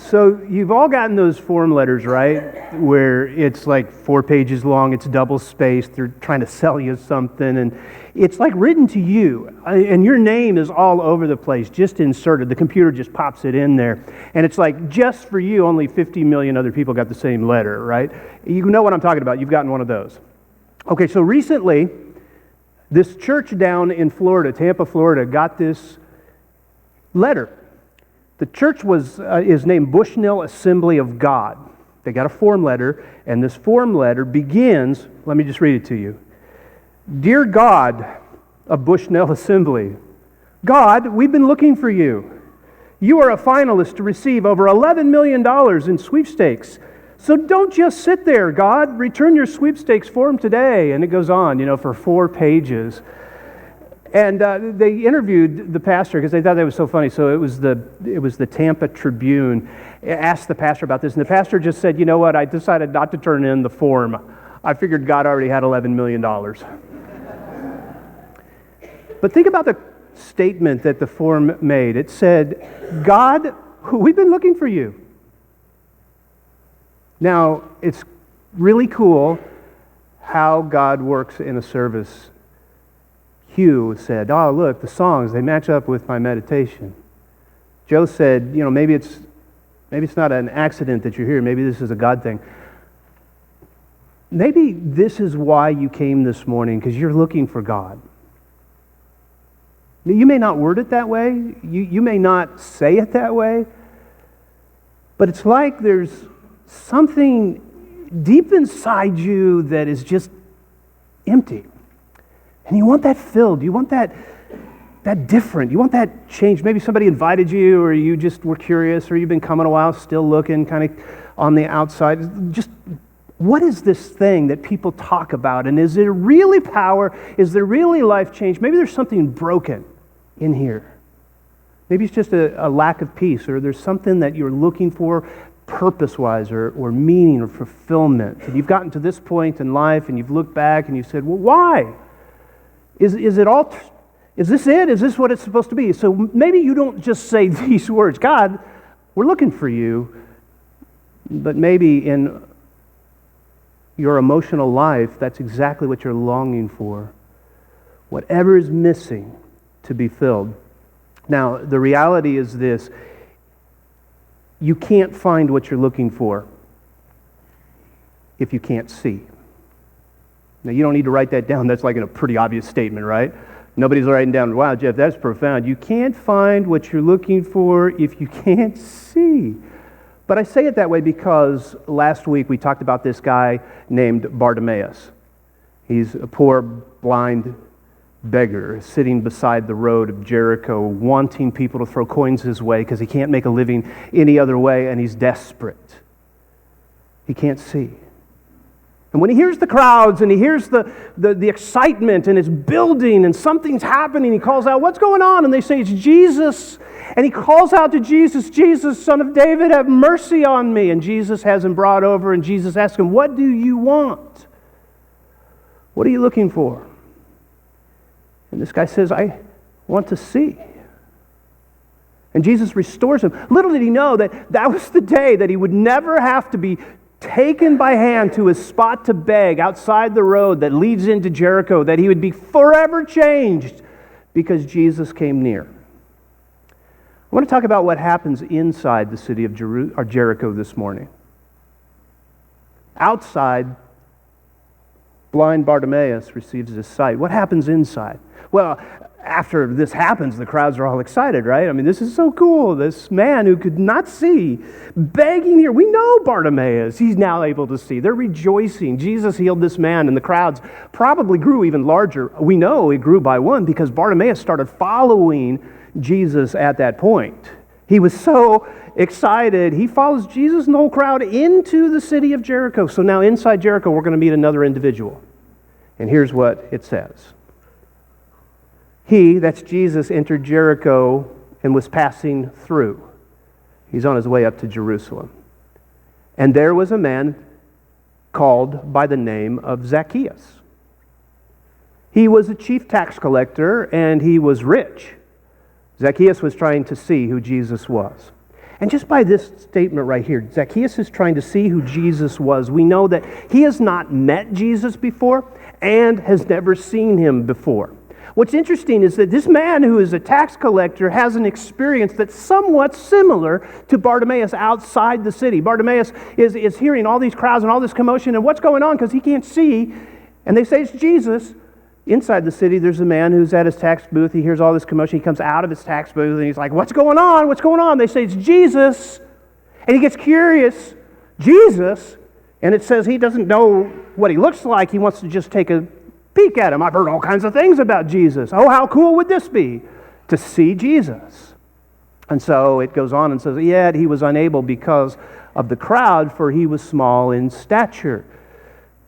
So you've all gotten those form letters, right? Where it's like 4 pages long, it's double spaced, they're trying to sell you something, and it's like written to you, and your name is all over the place, just inserted. The computer just pops it in there, and it's like, just for you, only 50 million other people got the same letter, right? You know what I'm talking about. You've gotten one of those. Okay, so recently, this church down in Florida, Tampa, Florida, got this letter. The church is named Bushnell Assembly of God. They got a form letter, and this form letter begins, let me just read it to you. Dear God of Bushnell Assembly, God, we've been looking for you. You are a finalist to receive over $11 million in sweepstakes. So don't just sit there, God. Return your sweepstakes form today. And it goes on, for 4 pages. And they interviewed the pastor because they thought that was so funny. So it was the Tampa Tribune asked the pastor about this, and the pastor just said, "You know what? I decided not to turn in the form. I figured God already had $11 million." But think about the statement that the form made. It said, "God, we've been looking for you." Now, it's really cool how God works in a service. Hugh said, "Oh, look, the songs, they match up with my meditation." Joe said, maybe it's not an accident that you're here. Maybe this is a God thing. Maybe this is why you came this morning, because you're looking for God. You may not word it that way. You may not say it that way. But it's like there's something deep inside you that is just empty. And you want that filled. You want that different. You want that change. Maybe somebody invited you, or you just were curious, or you've been coming a while, still looking kind of on the outside. Just, what is this thing that people talk about? And is there really power? Is there really life change? Maybe there's something broken in here. Maybe it's just a lack of peace, or there's something that you're looking for purpose-wise, or meaning, or fulfillment. And you've gotten to this point in life, and you've looked back, and you said, well, why? Is it all? Is this it? Is this what it's supposed to be? So maybe you don't just say these words, God, we're looking for you, but maybe in your emotional life, that's exactly what you're longing for. Whatever is missing to be filled. Now, the reality is this. You can't find what you're looking for if you can't see. Now, you don't need to write that down. That's like a pretty obvious statement, right? Nobody's writing down, wow, Jeff, that's profound. You can't find what you're looking for if you can't see. But I say it that way because last week we talked about this guy named Bartimaeus. He's a poor, blind beggar sitting beside the road of Jericho, wanting people to throw coins his way because he can't make a living any other way, and he's desperate. He can't see. And when he hears the crowds and he hears the excitement and it's building and something's happening, he calls out, what's going on? And they say, it's Jesus. And he calls out to Jesus, Jesus, Son of David, have mercy on me. And Jesus has him brought over, and Jesus asks him, what do you want? What are you looking for? And this guy says, I want to see. And Jesus restores him. Little did he know that was the day that he would never have to be taken by hand to his spot to beg outside the road that leads into Jericho, that he would be forever changed because Jesus came near. I want to talk about what happens inside the city of Jericho this morning. Outside, blind Bartimaeus receives his sight. What happens inside? Well, after this happens, the crowds are all excited, right? I mean, this is so cool. This man who could not see, begging here. We know Bartimaeus. He's now able to see. They're rejoicing. Jesus healed this man, and the crowds probably grew even larger. We know it grew by one because Bartimaeus started following Jesus at that point. He was so excited. He follows Jesus and the whole crowd into the city of Jericho. So now inside Jericho, we're going to meet another individual. And here's what it says. He, that's Jesus, entered Jericho and was passing through. He's on his way up to Jerusalem. And there was a man called by the name of Zacchaeus. He was a chief tax collector and he was rich. Zacchaeus was trying to see who Jesus was. And just by this statement right here, Zacchaeus is trying to see who Jesus was. We know that he has not met Jesus before and has never seen him before. What's interesting is that this man who is a tax collector has an experience that's somewhat similar to Bartimaeus outside the city. Bartimaeus is hearing all these crowds and all this commotion, and what's going on because he can't see. And they say it's Jesus. Inside the city, there's a man who's at his tax booth. He hears all this commotion. He comes out of his tax booth, and he's like, what's going on? What's going on? They say it's Jesus. And he gets curious. Jesus. And it says he doesn't know what he looks like. He wants to just take a peek at him. I've heard all kinds of things about Jesus. Oh, how cool would this be to see Jesus? And so it goes on and says, yet he was unable because of the crowd, for he was small in stature.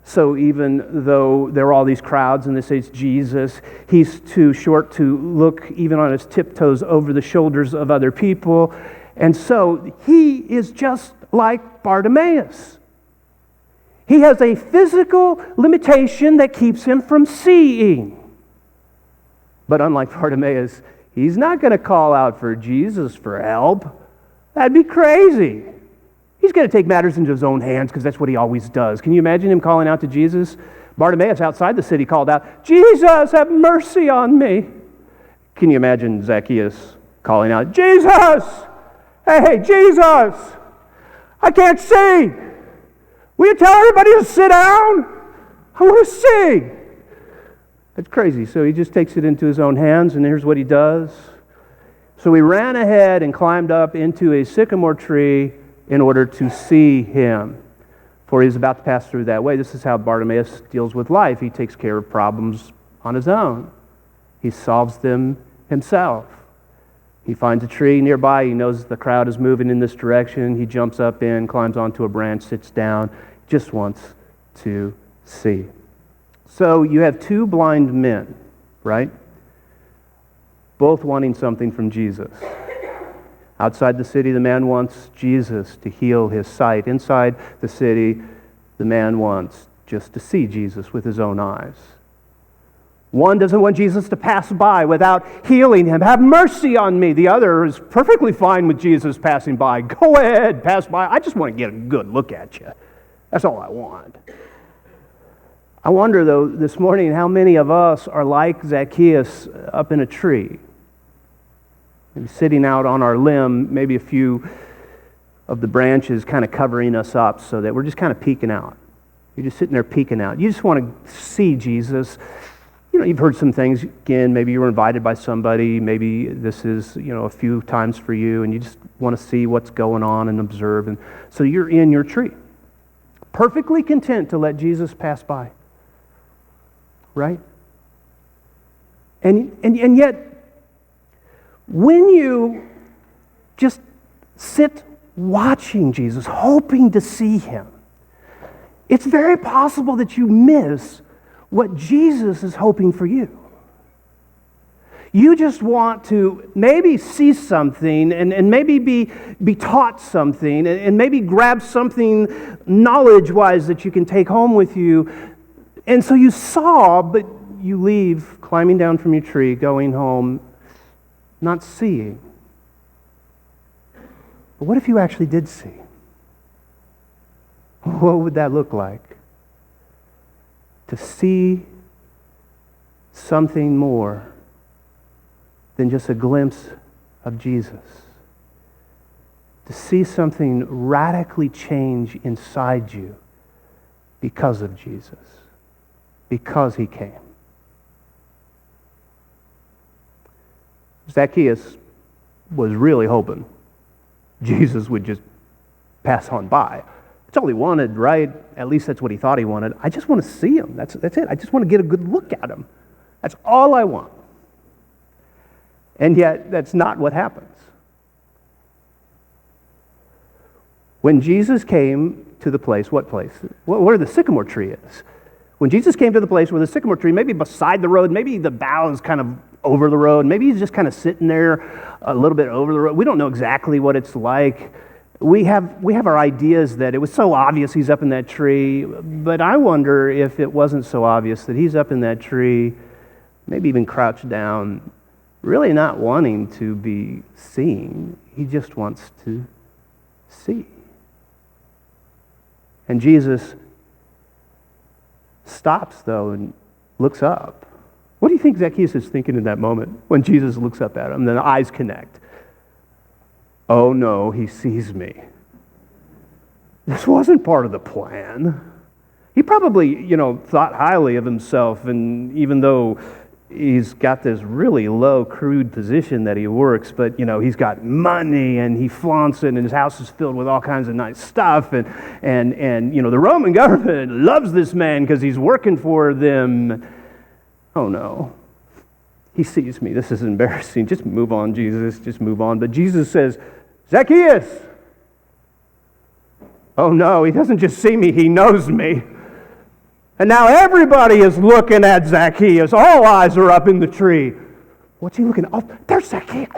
So even though there are all these crowds and they say it's Jesus, he's too short to look even on his tiptoes over the shoulders of other people. And so he is just like Bartimaeus. He has a physical limitation that keeps him from seeing. But unlike Bartimaeus, he's not going to call out for Jesus for help. That'd be crazy. He's going to take matters into his own hands because that's what he always does. Can you imagine him calling out to Jesus? Bartimaeus outside the city called out, Jesus, have mercy on me. Can you imagine Zacchaeus calling out, Jesus! Hey, Jesus! I can't see! Will you tell everybody to sit down? I want to see! That's crazy. So he just takes it into his own hands, and here's what he does. So he ran ahead and climbed up into a sycamore tree in order to see him, for he was about to pass through that way. This is how Bartimaeus deals with life. He takes care of problems on his own. He solves them himself. He finds a tree nearby. He knows the crowd is moving in this direction. He jumps up in, climbs onto a branch, sits down, just wants to see. So you have two blind men, right? Both wanting something from Jesus. Outside the city, the man wants Jesus to heal his sight. Inside the city, the man wants just to see Jesus with his own eyes. One doesn't want Jesus to pass by without healing him. Have mercy on me. The other is perfectly fine with Jesus passing by. Go ahead, pass by. I just want to get a good look at you. That's all I want. I wonder, though, this morning, how many of us are like Zacchaeus up in a tree? Maybe sitting out on our limb, maybe a few of the branches kind of covering us up so that we're just kind of peeking out. You're just sitting there peeking out. You just want to see Jesus. You know, you've heard some things. Again, maybe you were invited by somebody. Maybe this is, a few times for you, and you just want to see what's going on and observe. And so you're in your tree, perfectly content to let Jesus pass by. Right? And yet, when you just sit watching Jesus, hoping to see him, it's very possible that you miss what Jesus is hoping for you. You just want to maybe see something and maybe be taught something and maybe grab something knowledge-wise that you can take home with you. And so you saw, but you leave climbing down from your tree, going home, not seeing. But what if you actually did see? What would that look like? To see something more than just a glimpse of Jesus. To see something radically change inside you because of Jesus. Because he came. Zacchaeus was really hoping Jesus would just pass on by. That's all he wanted, right? At least that's what he thought he wanted. I just want to see him. That's it. I just want to get a good look at him. That's all I want. And yet, that's not what happens. When Jesus came to the place, what place? Where the sycamore tree is. When Jesus came to the place where the sycamore tree, maybe beside the road, maybe the bough is kind of over the road, maybe he's just kind of sitting there a little bit over the road. We don't know exactly what it's like. We have our ideas that it was so obvious he's up in that tree, but I wonder if it wasn't so obvious that he's up in that tree, maybe even crouched down, really not wanting to be seen. He just wants to see. And Jesus stops, though, and looks up. What do you think Zacchaeus is thinking in that moment when Jesus looks up at him? Then the eyes connect. Oh no, he sees me. This wasn't part of the plan. He probably, thought highly of himself, and even though he's got this really low, crude position that he works, but, he's got money, and he flaunts it, and his house is filled with all kinds of nice stuff, and the Roman government loves this man because he's working for them. Oh, no. He sees me. This is embarrassing. Just move on, Jesus. Just move on. But Jesus says, Zacchaeus! Oh, no, he doesn't just see me. He knows me. And now everybody is looking at Zacchaeus. All eyes are up in the tree. What's he looking at? Oh, there's Zacchaeus.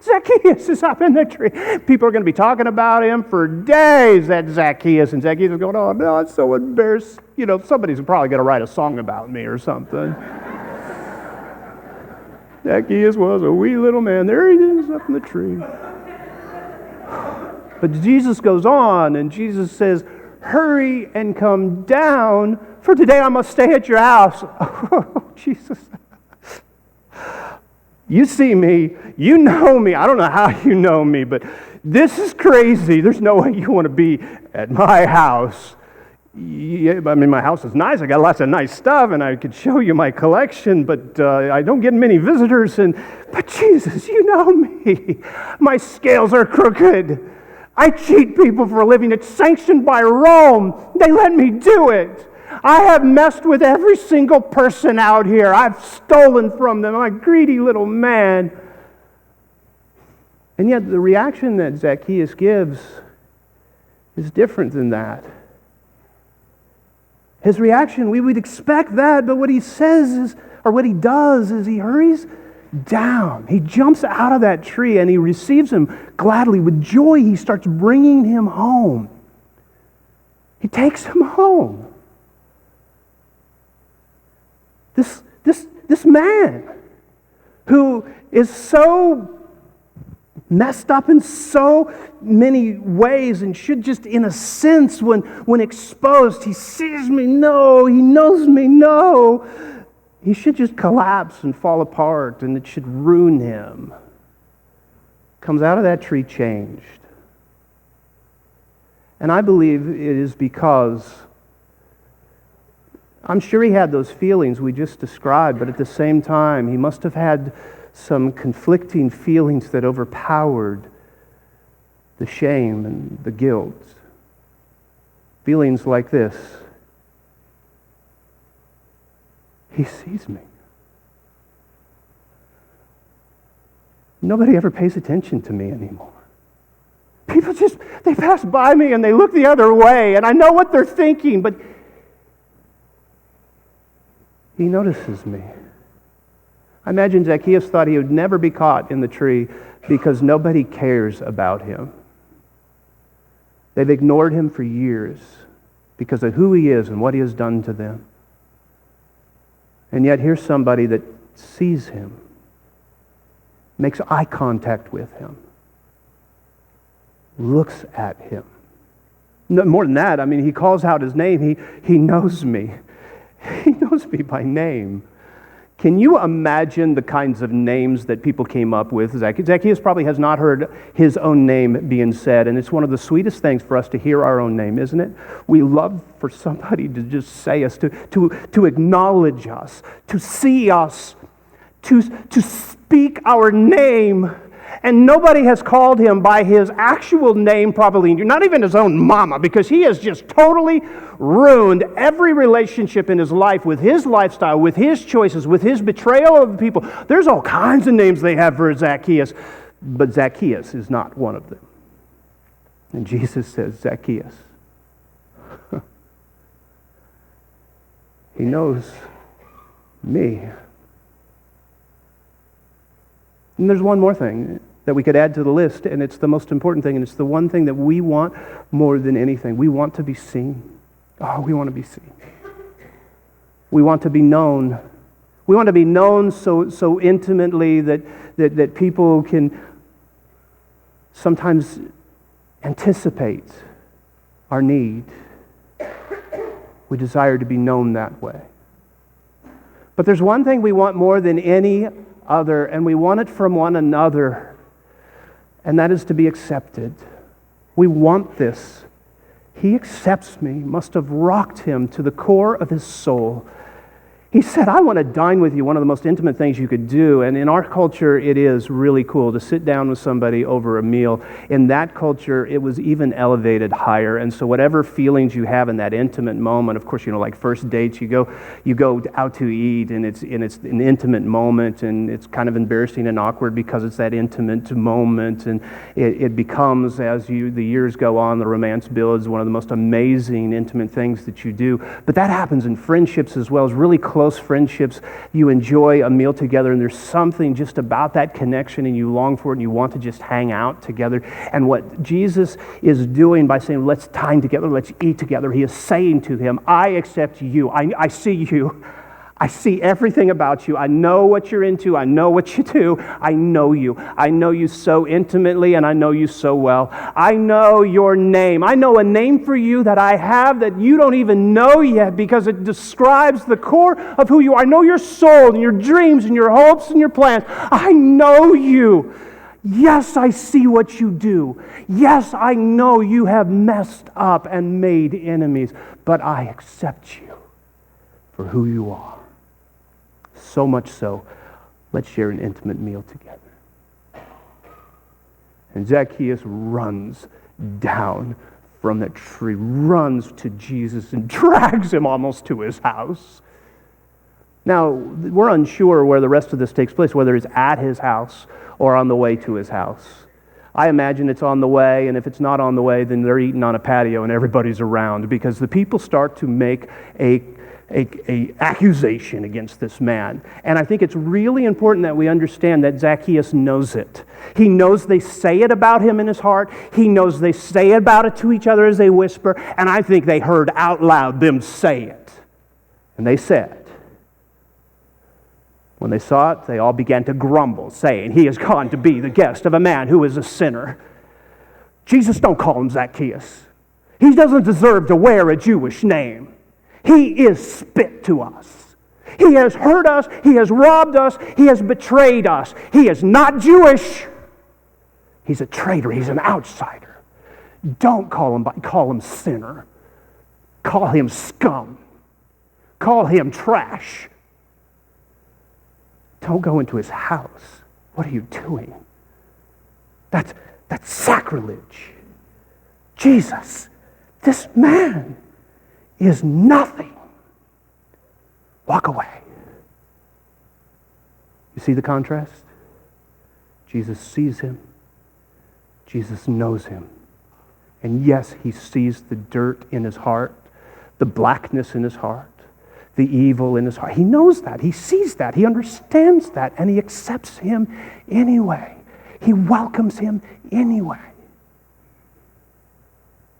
Zacchaeus is up in the tree. People are going to be talking about him for days, that Zacchaeus. And Zacchaeus is going, oh, no, it's so embarrassing. Somebody's probably going to write a song about me or something. Zacchaeus was a wee little man. There he is up in the tree. But Jesus goes on, and Jesus says, hurry and come down, for today I must stay at your house. Oh, Jesus. You see me. You know me. I don't know how you know me, but this is crazy. There's no way you want to be at my house. Yeah, my house is nice. I got lots of nice stuff, and I could show you my collection, but I don't get many visitors. But Jesus, you know me. My scales are crooked. I cheat people for a living. It's sanctioned by Rome. They let me do it. I have messed with every single person out here. I've stolen from them. I'm a greedy little man. And yet the reaction that Zacchaeus gives is different than that. His reaction, we would expect that, but what he says is, or what he does is he hurries down. He jumps out of that tree and he receives him gladly. With joy, he starts bringing him home. He takes him home. This man who is so messed up in so many ways and should just, in a sense, when exposed, he sees me, no, he knows me, no. He should just collapse and fall apart, and it should ruin him. Comes out of that tree changed. And I believe it is because I'm sure he had those feelings we just described, but at the same time, he must have had some conflicting feelings that overpowered the shame and the guilt. Feelings like this. He sees me. Nobody ever pays attention to me anymore. People they pass by me and they look the other way, and I know what they're thinking, but he notices me. I imagine Zacchaeus thought he would never be caught in the tree because nobody cares about him. They've ignored him for years because of who he is and what he has done to them. And yet here's somebody that sees him, makes eye contact with him, looks at him. No, more than that, he calls out his name. He knows me. He knows me by name. Can you imagine the kinds of names that people came up with? Zacchaeus probably has not heard his own name being said, and it's one of the sweetest things for us to hear our own name, isn't it? We love for somebody to just say us, to acknowledge us, to see us, to speak our name. And nobody has called him by his actual name, probably, not even his own mama, because he has just totally ruined every relationship in his life with his lifestyle, with his choices, with his betrayal of the people. There's all kinds of names they have for Zacchaeus, but Zacchaeus is not one of them. And Jesus says, Zacchaeus. He knows me. And there's one more thing that we could add to the list, and it's the most important thing, and it's the one thing that we want more than anything. We want to be seen. Oh, we want to be seen. We want to be known. We want to be known so intimately that people can sometimes anticipates our need. We desire to be known that way. But there's one thing we want more than any other, and we want it from one another, and that is to be accepted. We want this. He accepts me must have rocked him to the core of his soul. He said, I want to dine with you, one of the most intimate things you could do. And in our culture, it is really cool to sit down with somebody over a meal. In that culture, it was even elevated higher. And so whatever feelings you have in that intimate moment, of course, like first dates, you go out to eat, and it's an intimate moment, and it's kind of embarrassing and awkward because it's that intimate moment. And it becomes, as the years go on, the romance builds, one of the most amazing intimate things that you do. But that happens in friendships as well, as really close friendships. You enjoy a meal together, and there's something just about that connection, and you long for it, and you want to just hang out together. And what Jesus is doing by saying, let's dine together, let's eat together, he is saying to him, I accept you. I see you. I see everything about you. I know what you're into. I know what you do. I know you. I know you so intimately, and I know you so well. I know your name. I know a name for you that I have that you don't even know yet, because it describes the core of who you are. I know your soul and your dreams and your hopes and your plans. I know you. Yes, I see what you do. Yes, I know you have messed up and made enemies, but I accept you for who you are. So much so, let's share an intimate meal together. And Zacchaeus runs down from that tree, runs to Jesus and drags him almost to his house. Now, we're unsure where the rest of this takes place, whether it's at his house or on the way to his house. I imagine it's on the way, and if it's not on the way, then they're eating on a patio and everybody's around, because the people start to make a accusation against this man. And I think it's really important that we understand that Zacchaeus knows it. He knows they say it about him in his heart. He knows they say about it to each other as they whisper. And I think they heard out loud them say it. And they said, when they saw it, they all began to grumble, saying, he has gone to be the guest of a man who is a sinner. Jesus, don't call him Zacchaeus. He doesn't deserve to wear a Jewish name. He is spit to us. He has hurt us. He has robbed us. He has betrayed us. He is not Jewish. He's a traitor. He's an outsider. Don't call him sinner. Call him scum. Call him trash. Don't go into his house. What are you doing? That's sacrilege. Jesus, this man is nothing. Walk away. You see the contrast? Jesus sees him. Jesus knows him. And yes, he sees the dirt in his heart, the blackness in his heart, the evil in his heart. He knows that. He sees that. He understands that. And he accepts him anyway. He welcomes him anyway.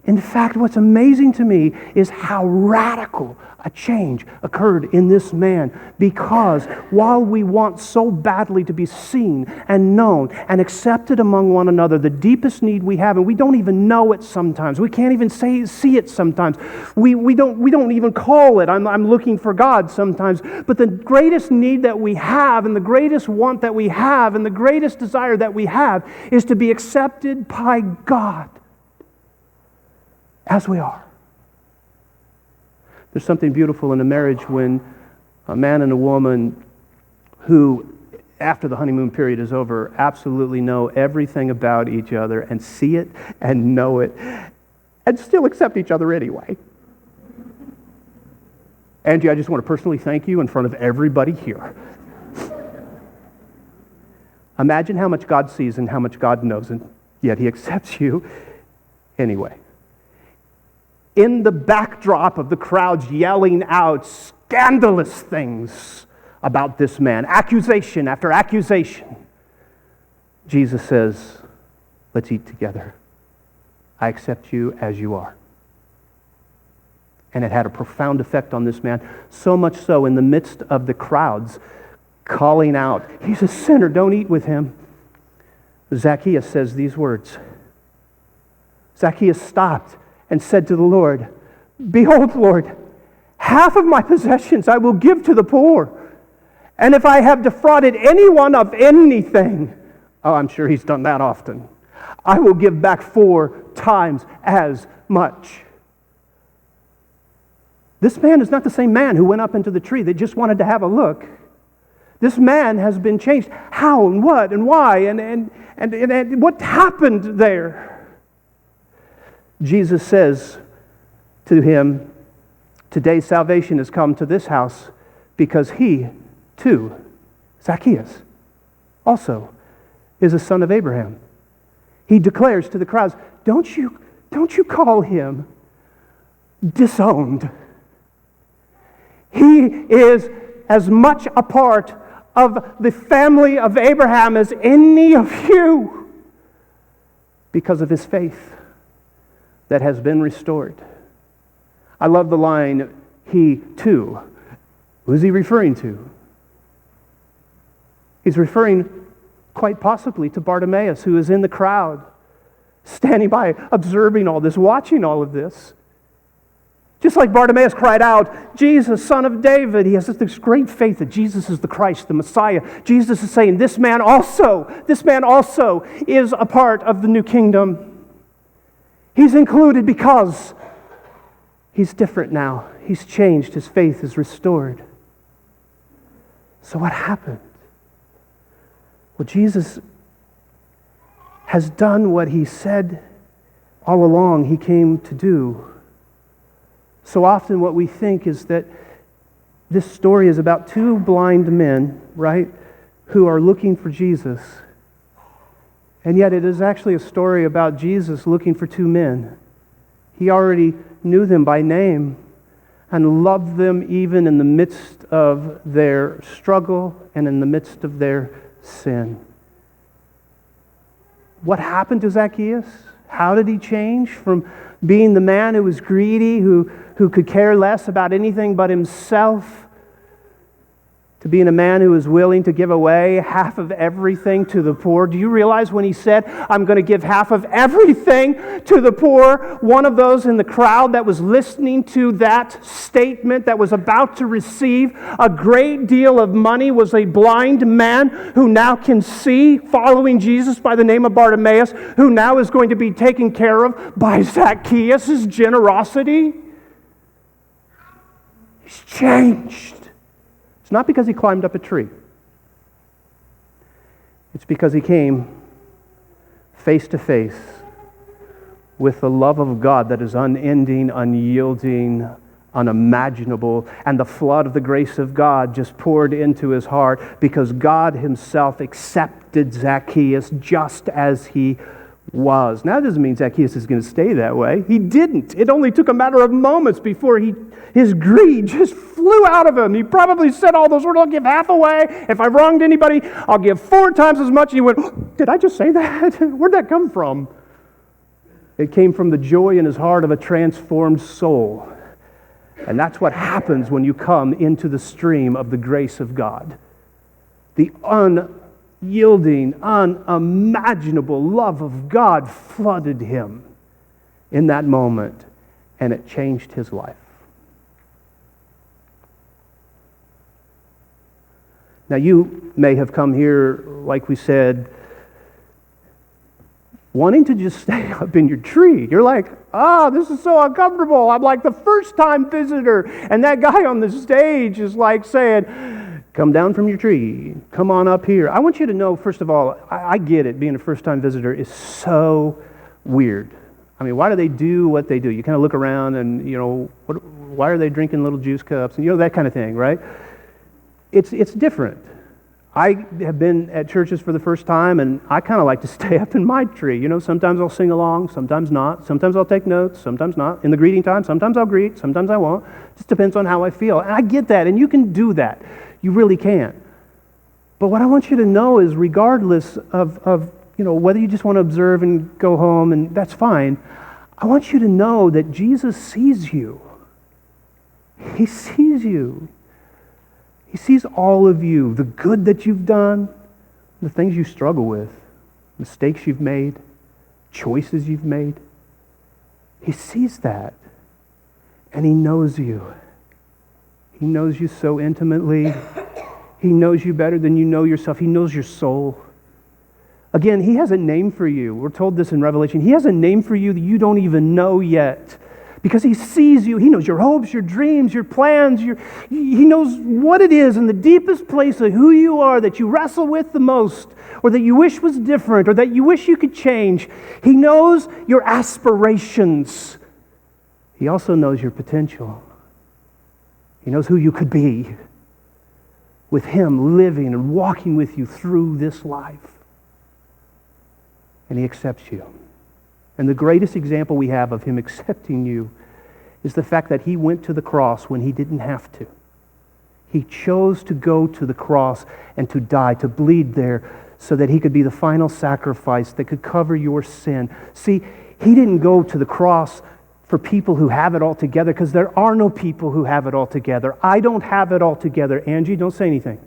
In fact, what's amazing to me is how radical a change occurred in this man, because while we want so badly to be seen and known and accepted among one another, the deepest need we have, and we don't even know it sometimes. We can't even see it sometimes. We don't even call it, I'm looking for God sometimes. But the greatest need that we have, and the greatest want that we have, and the greatest desire that we have is to be accepted by God as we are. There's something beautiful in a marriage when a man and a woman who, after the honeymoon period is over, absolutely know everything about each other and see it and know it and still accept each other anyway. Angie, I just want to personally thank you in front of everybody here. Imagine how much God sees and how much God knows, and yet he accepts you anyway. In the backdrop of the crowds yelling out scandalous things about this man, accusation after accusation, Jesus says, let's eat together. I accept you as you are. And it had a profound effect on this man, so much so in the midst of the crowds calling out, he's a sinner, don't eat with him. Zacchaeus says these words. Zacchaeus stopped and said to the Lord, "Behold, Lord, half of my possessions I will give to the poor. And if I have defrauded anyone of anything," oh, I'm sure he's done that often, "I will give back 4 times as much." This man is not the same man who went up into the tree that just wanted to have a look. This man has been changed. How and what and why and what happened there? Jesus says to him, "Today salvation has come to this house because he, too, Zacchaeus, also is a son of Abraham." He declares to the crowds, don't you call him disowned. He is as much a part of the family of Abraham as any of you because of his faith that has been restored. I love the line, "he too." Who's he referring to? He's referring quite possibly to Bartimaeus, who is in the crowd, standing by, observing all this, watching all of this. Just like Bartimaeus cried out, "Jesus, Son of David," he has this great faith that Jesus is the Christ, the Messiah. Jesus is saying, this man also is a part of the new kingdom. He's included because he's different now. He's changed. His faith is restored. So what happened? Well, Jesus has done what he said all along he came to do. So often what we think is that this story is about 2 blind men, right, who are looking for Jesus. And yet it is actually a story about Jesus looking for 2 men. He already knew them by name and loved them even in the midst of their struggle and in the midst of their sin. What happened to Zacchaeus? How did he change from being the man who was greedy, who could care less about anything but himself, to being a man who was willing to give away half of everything to the poor? Do you realize when he said, "I'm going to give half of everything to the poor," one of those in the crowd that was listening to that statement, that was about to receive a great deal of money, was a blind man who now can see, following Jesus by the name of Bartimaeus, who now is going to be taken care of by Zacchaeus' generosity? He's changed. It's not because he climbed up a tree. It's because he came face to face with the love of God that is unending, unyielding, unimaginable, and the flood of the grace of God just poured into his heart because God himself accepted Zacchaeus just as he was. Now, that doesn't mean Zacchaeus is going to stay that way. He didn't. It only took a matter of moments before his greed just flew out of him. He probably said all those words, "I'll give half away. If I wronged anybody, I'll give 4 times as much." And he went, "Did I just say that? Where'd that come from?" It came from the joy in his heart of a transformed soul. And that's what happens when you come into the stream of the grace of God. The unyielding, unimaginable love of God flooded him in that moment, and it changed his life. Now, you may have come here, like we said, wanting to just stay up in your tree. You're like, this is so uncomfortable. I'm like the first-time visitor. And that guy on the stage is like saying, "Come down from your tree. Come on up here." I want you to know, first of all, I get it. Being a first-time visitor is so weird. I mean, why do they do what they do? You kind of look around and, why are they drinking little juice cups? And, that kind of thing, right? It's different. I have been at churches for the first time, and I kind of like to stay up in my tree. Sometimes I'll sing along, sometimes not. Sometimes I'll take notes, sometimes not. In the greeting time, sometimes I'll greet, sometimes I won't. It just depends on how I feel. And I get that, and you can do that. You really can. But what I want you to know is, regardless of whether you just want to observe and go home, and that's fine, I want you to know that Jesus sees you. He sees you. He sees all of you, the good that you've done, the things you struggle with, mistakes you've made, choices you've made. He sees that. And He knows you. He knows you so intimately. He knows you better than you know yourself. He knows your soul. Again, He has a name for you. We're told this in Revelation. He has a name for you that you don't even know yet. Because He sees you. He knows your hopes, your dreams, your plans. He knows what it is in the deepest place of who you are that you wrestle with the most, or that you wish was different, or that you wish you could change. He knows your aspirations. He also knows your potential. He knows who you could be with Him living and walking with you through this life. And He accepts you. And the greatest example we have of Him accepting you is the fact that He went to the cross when He didn't have to. He chose to go to the cross and to die, to bleed there, so that He could be the final sacrifice that could cover your sin. See, He didn't go to the cross for people who have it all together, because there are no people who have it all together. I don't have it all together. Angie, don't say anything.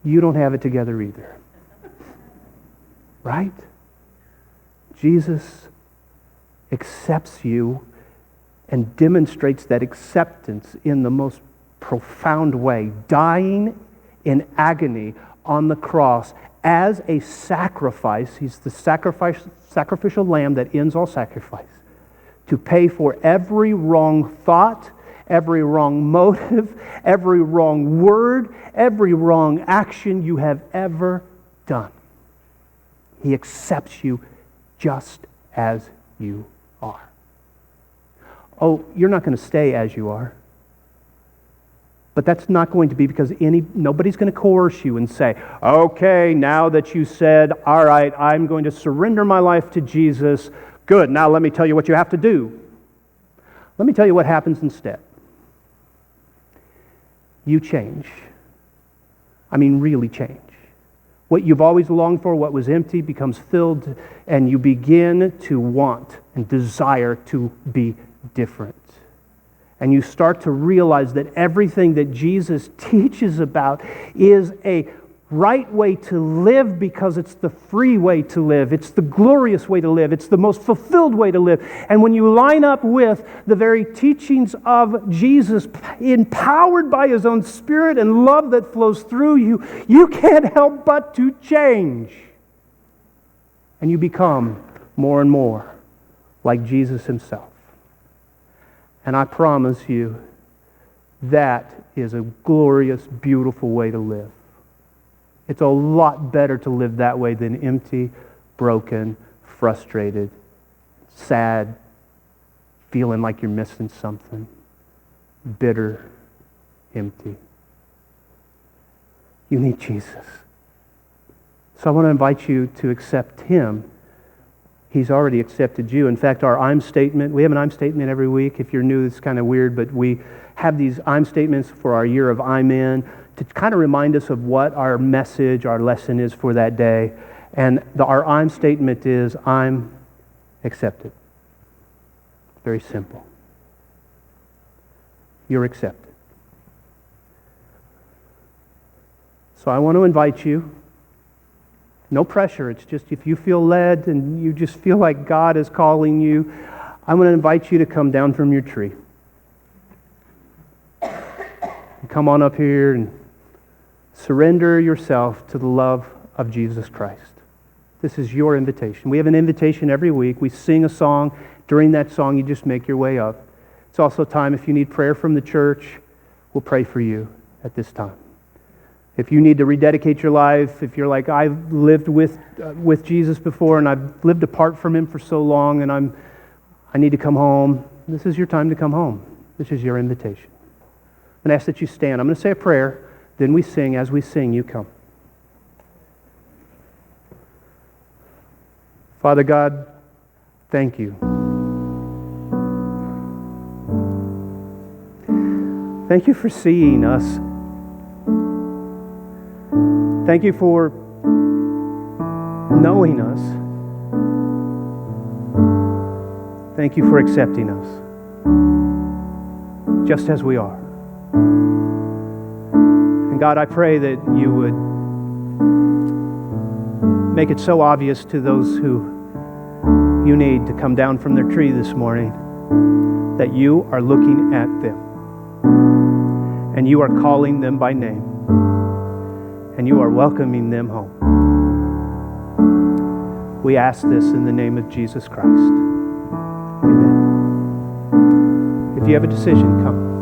You don't have it together either. Right? Jesus accepts you and demonstrates that acceptance in the most profound way, dying in agony on the cross as a sacrifice. He's the sacrificial lamb that ends all sacrifice, to pay for every wrong thought, every wrong motive, every wrong word, every wrong action you have ever done. He accepts you just as you are. Oh, you're not going to stay as you are. But that's not going to be because nobody's going to coerce you and say, okay, now that you said, all right, I'm going to surrender my life to Jesus, good, now let me tell you what you have to do. Let me tell you what happens instead. You change. I mean, really change. What you've always longed for, what was empty, becomes filled, and you begin to want and desire to be different. And you start to realize that everything that Jesus teaches about is a right way to live, because it's the free way to live. It's the glorious way to live. It's the most fulfilled way to live. And when you line up with the very teachings of Jesus, empowered by His own Spirit and love that flows through you, you can't help but to change. And you become more and more like Jesus Himself. And I promise you, that is a glorious, beautiful way to live. It's a lot better to live that way than empty, broken, frustrated, sad, feeling like you're missing something, bitter, empty. You need Jesus. So I want to invite you to accept Him. He's already accepted you. In fact, our I'm statement, we have an I'm statement every week. If you're new, it's kind of weird, but we have these I'm statements for our year of I'm in, to kind of remind us of what our message, our lesson is for that day. And our I'm statement is, I'm accepted. Very simple. You're accepted. So I want to invite you, no pressure, it's just if you feel led and you just feel like God is calling you, I want to invite you to come down from your tree. Come on up here and surrender yourself to the love of Jesus Christ. This is your invitation. We have an invitation every week. We sing a song. During that song, you just make your way up. It's also time, if you need prayer from the church, we'll pray for you at this time. If you need to rededicate your life, if you're like, I've lived with Jesus before and I've lived apart from Him for so long and I need to come home, this is your time to come home. This is your invitation. I'm going to ask that you stand. I'm going to say a prayer. Then we sing. As we sing, you come. Father God, thank you. Thank you for seeing us. Thank you for knowing us. Thank you for accepting us, just as we are. And God, I pray that you would make it so obvious to those who you need to come down from their tree this morning, that you are looking at them and you are calling them by name and you are welcoming them home. We ask this in the name of Jesus Christ. Amen. If you have a decision, come.